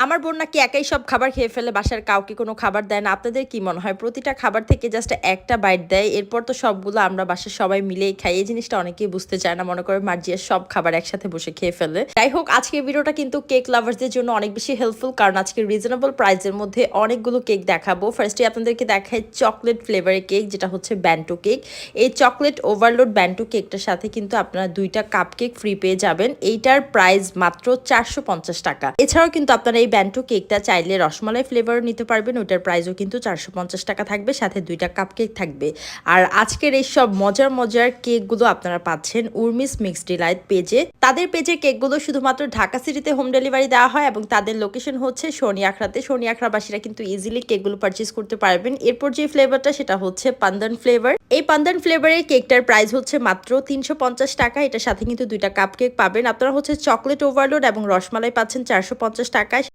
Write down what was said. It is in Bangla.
আমার বোন নাকি একাই সব খাবার খেয়ে ফেলে, বাসার কাউকে কোনো খাবার দেয় না। আপনাদের কি মনে হয়? প্রতিটা খাবার থেকে জাস্ট একটা বাইট দেয়, এরপর তো সবগুলো আমরা বাসার সবাই মিলেই খাই। এই জিনিসটা অনেকেই বুঝতে চায় না, মনে করে মার্জিয়া সব খাবার একসাথে বসে খেয়ে ফেলে। যাই হোক, আজকের ভিডিওটা কিন্তু কেক লাভার্সদের জন্য অনেক বেশি হেল্পফুল, কারণ আজকে রিজনেবল প্রাইসের মধ্যে অনেকগুলো কেক দেখাবো। ফার্স্টে আপনাদেরকে দেখাই চকলেট ফ্লেভারের কেক, যেটা হচ্ছে ব্যান্টো কেক। এই চকলেট ওভারলোড ব্যান্টো কেকটার সাথে কিন্তু আপনারা 2টা কাপ কেক ফ্রি পেয়ে যাবেন। এইটার প্রাইস মাত্র 450 টাকা। এছাড়াও কিন্তু আপনারা এই ব্যান্টো কেকটা চাইলে রসমালাই ফ্লেভারও নিতে পারবেন, ওইটার প্রাইসও কিন্তু 450 টাকা থাকবে, সাথে 2টা কাপ কেক থাকবে। আর আজকের এই সব মজার মজার কেকগুলো আপনারা পাচ্ছেন উর্মিস মিক্স ডিলাইট পেজে। তাদের পেজে কেকগুলো শুধুমাত্র ঢাকা সিটিতে হোম ডেলিভারি দেওয়া হয় এবং তাদের লোকেশন হচ্ছে শনি আখড়াতে। শনি আখড়াবাসীরা কিন্তু ইজিলি কেকগুলো পারচেস করতে পারবেন। এরপর যে ফ্লেভারটা, সেটা হচ্ছে পান্দান ফ্লেভার। এই পান্দান ফ্লেভারের কেকটার প্রাইস হচ্ছে মাত্র 350 টাকা। এটার সাথে কিন্তু 2টা কাপ কেক পাবেন। আপনারা হচ্ছে চকলেট ওভারলোড এবং রসমালাই পাচ্ছেন 450 টাকায়।